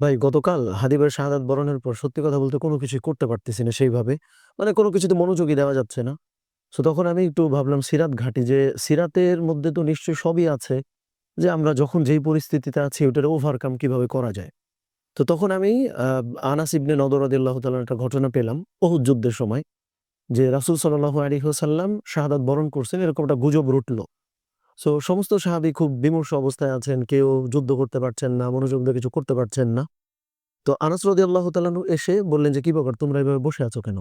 ভাই গতকাল হাদিবের শাহাদাত বরণের পর সত্যি কথা বলতে কোনো কিছুই করতে পারতেছি না সেইভাবে। মানে কোনো কিছুতে মনোযোগই দেওয়া যাচ্ছে না। সো তখন আমি একটু ভাবলাম সিরাত ঘাঁটি, যে সিরাতের মধ্যে তো নিশ্চয়ই সবই আছে, যে আমরা যখন যেই পরিস্থিতিতে আছি ওটার ওভারকাম কিভাবে করা যায়। তো তখন আমি আনাস ইবনে নদর রাদিয়াল্লাহু তাআলার একটা ঘটনা পেলাম উহুদ যুদ্ধের সময়, যে রাসূল সাল্লাল্লাহু আলাইহি ওয়াসাল্লাম শাহাদাত বরণ করছেন এরকম একটা গুজব রটলো। সো সমস্ত সাহাবী খুব বিমর্ষ অবস্থায় আছেন, কেউ যুদ্ধ করতে পারছেন না, মনোযোগ দিয়ে কিছু করতে পারছেন না। তো আনাস রাদিয়াল্লাহু তাআলা আনহু এসে বললেন যে, "কি ব্যাপার তোমরা এভাবে বসে আছো কেন?"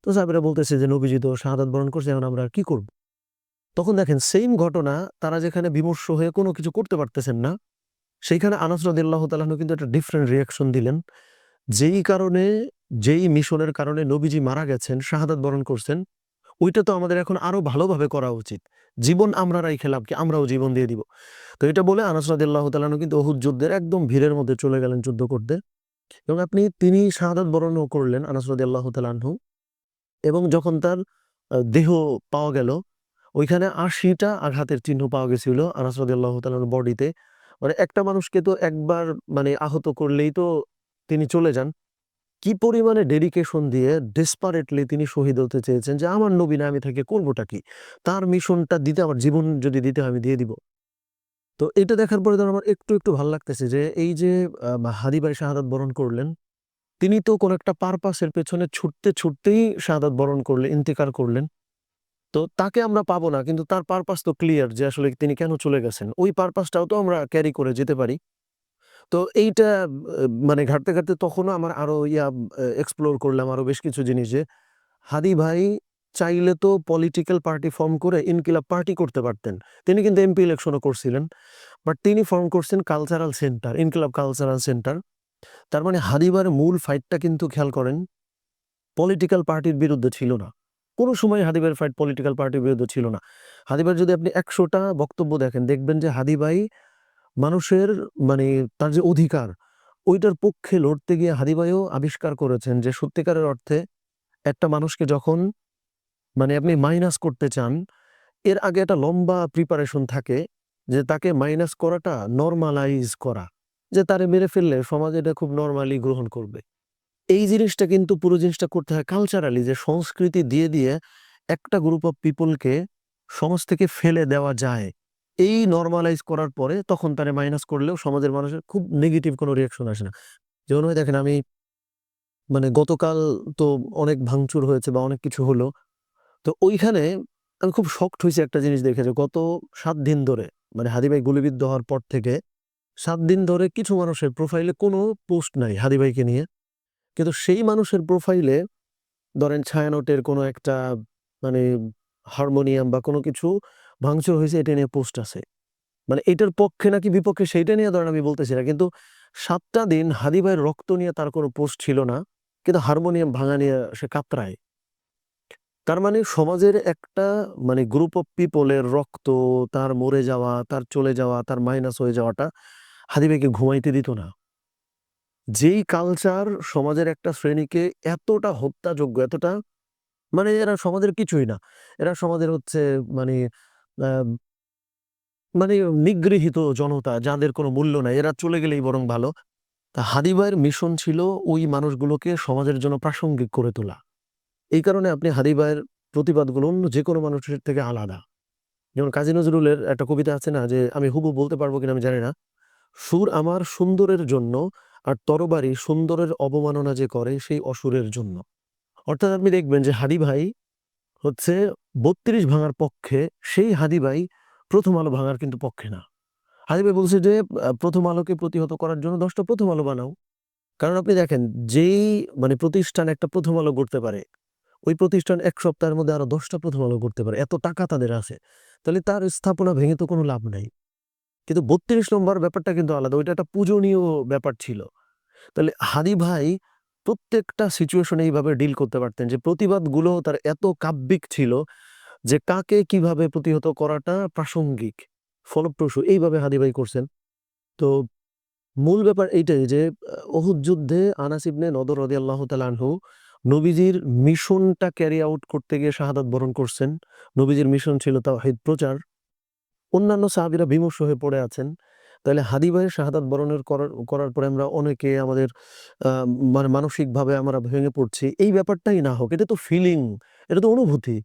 তো সাহাবীরা বলতেছে যে, "নবীজি তো শাহাদাত বরণ করছে, এখন আমরা আর কি করব?" তখন দেখেন সেইম ঘটনা, তারা যেখানে বিমর্ষ হয়ে কোনো কিছু করতে পারতেছেন না, সেইখানে আনাস রাদিয়াল্লাহু তাআলা আনহু কিন্তু একটা ডিফারেন্ট রিঅ্যাকশন দিলেন। যেই কারণে, যেই মিশনের কারণে নবীজি মারা গেছেন, শাহাদাত বরণ করছেন, ওইটা তো আমাদের এখন আরো ভালোভাবে করা উচিত। জীবন আমরা রাইখে কি আমরাও জীবন দিয়ে দিব। তো এটা বলে আনাস রাদিয়াল্লাহু তাআলা আনহু কিন্তু উহুদ যুদ্ধের একদম ভিড়ের মধ্যে চলে গেলেন যুদ্ধ করতে। এবং তিনি শাহাদাত বরণও করলেন আনাস রাদিয়াল্লাহু তাআলা আনহু। এবং যখন তার দেহ পাওয়া গেল, ওইখানে ৮০ টা আঘাতের চিহ্ন পাওয়া গেছিল আনাস রাদিয়াল্লাহু তাআলা আনহুর বডিতে। মানে একটা মানুষকে তো একবার মানে আহত করলেই তো তিনি চলে যান। কি পরিমাণে ডেডিকেশন দিয়ে ডেসপারেটলি তিনি শহীদ হতে চেয়েছেন, যে আমার নবী না আমি থেকে করবোটা কি? তার মিশনটা দিতে আমার জীবন যদি দিতে হয় আমি দিয়ে দিব। তো এটা দেখার পরে আমার একটু ভাল লাগতেছে, যে এই যে হাদী ভাই শাহাদাত বরণ করলেন, তিনি তো কোনো একটা পারপাসের পেছনে ছুটতেই শাহাদাত বরণ করলেন, ইন্তেকাল করলেন। তো তাকে আমরা পাবো না। কিন্তু তার পারপাস তো ক্লিয়ার, যে আসলে তিনি কেন চলে গেছেন। ওই পারপাসটাও তো আমরা ক্যারি করে যেতে পারি। তো এইটা মানে ঘাঁটতে তখনও আমার আরো এক্সপ্লোর করলাম আরো বেশ কিছু জিনিস, যে হাদী ভাই চাইলে তো পলিটিক্যাল পার্টি ফর্ম করে ইনকিলাব পার্টি করতে পারতেন। তিনি কিন্তু এমপি ইলেকশনও করছিলেন। বাট তিনি ফর্ম করছেন কালচারাল সেন্টার, ইনকিলাব কালচারাল সেন্টার। তার মানে হাদিবার মূল ফাইটটা কিন্তু খেয়াল করেন পলিটিক্যাল পার্টির বিরুদ্ধে ছিল না। কোনো সময় হাদিবের ফাইট পলিটিক্যাল পার্টির বিরুদ্ধে ছিল না। হাদিবার যদি আপনি ১০০ টা বক্তব্য দেখেন, দেখবেন যে হাদী ভাই মানুষের মানে তার যে অধিকার, ওইটার পক্ষে লড়তে গিয়ে হাদী ভাইও আবিষ্কার করেছেন যে সত্যিকারের অর্থে একটা মানুষকে যখন মানে আপনি মাইনাস করতে চান, এর আগে একটা লম্বা প্রিপারেশন থাকে, যে তাকে মাইনাস করাটা নরমালাইজ করা। যে তারে মেরে ফেললে সমাজ এটা খুব নরমালি গ্রহণ করবে। এই জিনিসটা কিন্তু পুরো জিনিসটা করতে হয় কালচারালি, যে সংস্কৃতি দিয়ে একটা গ্রুপ অফ পিপলকে সমাজ থেকে ফেলে দেওয়া যায়। এই নরমালাইজ করার পরে তখন তারে মাইনাস করলেও সমাজের মানুষের খুব নেগেটিভ কোনো রিঅ্যাকশন আসে না। যেমন হয় দেখেন, আমি মানে গতকাল তো অনেক ভাঙচুর হয়েছে বা অনেক কিছু হলো। তো ওইখানে আমি খুব শকড হইছি একটা জিনিস দেখে, যে গত ৭ দিন ধরে মানে হাদী ভাই গুলিবিদ্ধ হওয়ার পর থেকে ৭ দিন ধরে কিছু মানুষের প্রোফাইলে কোনো পোস্ট নাই হাদী ভাইকে নিয়ে। কিন্তু সেই মানুষের প্রোফাইলে ধরেন ছায়ানটের কোনো একটা মানে হারমোনিয়াম বা কোনো কিছু ভাঙচুর হয়েছে এটা নিয়ে পোস্ট আছে। মানে এটার পক্ষে নাকি বিপক্ষে সেইটা নিয়ে ধরেন আমি বলতেছি না। কিন্তু ৭ টা দিন হাদী ভাইয়ের রক্ত নিয়ে তার কোনো পোস্ট ছিল না। কিন্তু হারমোনিয়াম ভাঙা নিয়ে সে কাতরায়। তার মানে সমাজের একটা মানে গ্রুপ অফ পিপল এর রক্ত, তার মরে যাওয়া, তার চলে যাওয়া, তার মাইনাস হয়ে যাওয়াটা হাদী ভাইকে ঘুমাইতে দিত না। যেই কালচার সমাজের একটা শ্রেণীকে এতটা হত্যাযোগ্য, এতটা মানে এরা সমাজের কিছুই না। এরা সমাজের হচ্ছে মানে আ মানে নিগৃহীত জনতা, যাদের কোনো মূল্য নাই। এরা চলে গেলেই বরং ভালো। তা হাদী ভাইয়ের মিশন ছিল ওই মানুষগুলোকে সমাজের জন্য প্রাসঙ্গিক করে তোলা। এই কারণে আপনি হাদী ভাইয়ের প্রতিবাদগুলো অন্য যেকোনো মানুষের থেকে আলাদা। যেমন কাজী নজরুলের একটা কবিতা আছে না, যে আমি হুবহু বলতে পারবো কিনা আমি জানি না। সুর আমার সুন্দরের জন্য, আর তরবারি সুন্দরের অবমাননা যে করে সেই অসুরের জন্য। অর্থাৎ আপনি দেখবেন যে হাদী ভাই হচ্ছে ৩২ ভাঙার পক্ষে, সেই হাদী ভাই প্রথম আলো ভাঙার কিন্তু পক্ষে না। হাদী ভাই বলছে যে প্রথম আলোকে প্রতিহত করার জন্য ১০ টা প্রথম আলো বানাও। কারণ আপনি দেখেন, যেই মানে প্রতিষ্ঠান একটা প্রথম আলো গড়তে পারে, ওই প্রতিষ্ঠান ১ সপ্তাহের মধ্যে আরো ১০ টা প্রথম আলো করতে পারে। এত টাকা তাদের আছে। তাহলে তার স্থাপনা ভেঙে তো কোনো লাভ নাই। কিন্তু ৩২ নম্বর ব্যাপারটা কিন্তু আলাদা। ওইটা একটা পূজনীয় ব্যাপার ছিল। তাহলে হাদী ভাই প্রত্যেকটা সিচুয়েশন এইভাবে ডিল করতে পারতেন, যে প্রতিবাদগুলো তার এত কাব্যিক ছিল, যে কাকে কিভাবে প্রতিহত করাটা প্রাসঙ্গিক, ফলপ্রসূ এইভাবে হাদী ভাই করছেন। তো মূল ব্যাপার এইটাই, যে উহুদ যুদ্ধে আনাস ইবনে নদর রাদিয়াল্লাহু তাআলা আনহু নবীজির মিশনটা ক্যারি আউট করতে গিয়ে শাহাদাত বরণ করছেন। নবীজির মিশন ছিল তাওহীদ প্রচার। অন্যান্য সাহাবীরা বিমর্ষ হয়ে পড়ে আছেন। তাইলে হাদী ভাইয়ের শাহাদাত বরণের করার পরে আমরা অনেকে আমাদের মানে মানসিকভাবে আমরা ভেঙে পড়ছি। এই ব্যাপারটাই না হোক। এটা তো ফিলিং, এটা তো অনুভূতি।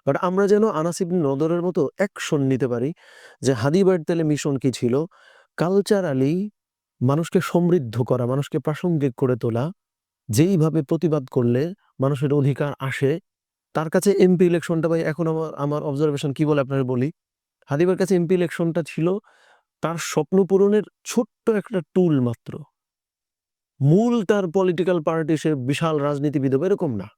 বাট আমরা যেন আনাস ইবনে নদরের মতো অ্যাকশন নিতে পারি যে হাদী ভাইয়ের তাইলে মিশন কি ছিল? কালচারালি মানুষকে সমৃদ্ধ করা, মানুষকে প্রাসঙ্গিক করে তোলা। যেইভাবে প্রতিবাদ করলে মানুষের অধিকার আসে, তার কাছে এমপি ইলেকশনটা ভাই এখন আমার অবজারভেশন কি বলে আপনারে বলি। হাদী ভাইয়ের কাছে এমপি ইলেকশনটা ছিল তার স্বপ্ন পূরণের ছোট্ট একটা টুল মাত্র। মূল তার পলিটিক্যাল পার্টি সে বিশাল রাজনীতিবিদ হবে এরকম না।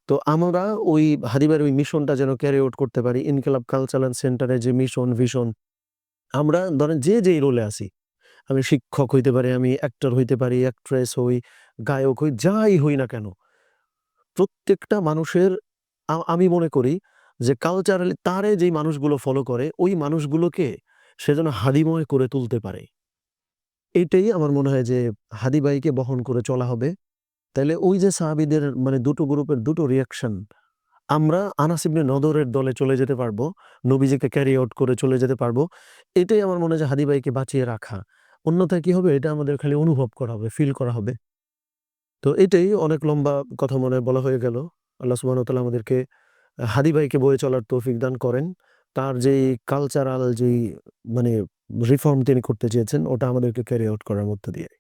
তো আমরা ওই হাদী ভাইয়ের ওই মিশনটা যেন ক্যারি আউট করতে পারি। ইনকিলাব কালচারাল সেন্টারের যে মিশন, ভিশন আমরা ধরেন যে যেই রোলে আছি। আমি শিক্ষক হইতে পারি, আমি অ্যাক্টর হইতে পারি, অ্যাক্ট্রেস হই, গায়ক হই, যাই হই না কেন। প্রত্যেকটা মানুষের আমি মনে করি যে কালচারালি তারে যেই মানুষগুলো ফলো করে, ওই মানুষগুলোকে সে যেন হাদীময় করে তুলতে পারে। এটাই আমার মনে হয় যে হাদী ভাইকে বহন করে চলা হবে। তাইলে ওই যে সাহাবীদের মানে ২ টো গ্রুপের ২ টো রিঅ্যাকশন আমরা আনাস ইবনে নদরের দলে চলে যেতে পারবো। নবীজিকে ক্যারি আউট করে চলে যেতে পারবো। এটাই আমার মনে হয় যে হাদী ভাইকে বাঁচিয়ে রাখা। অন্যথায় কি হবে? এটা আমাদের খালি অনুভব করা হবে, ফিল করা হবে। তো এটাই অনেক লম্বা কথা মনে হয় বলা হয়ে গেল। আল্লাহ সুবহানাহু ওয়া তাআলা আমাদেরকে হাদী ভাইকে বয়ে চলার তৌফিক দান করেন। তার যেই কালচারাল যেই মানে রিফর্ম তিনি করতে চেয়েছেন ওটা আমাদেরকে ক্যারি আউট করার মধ্য দিয়ে।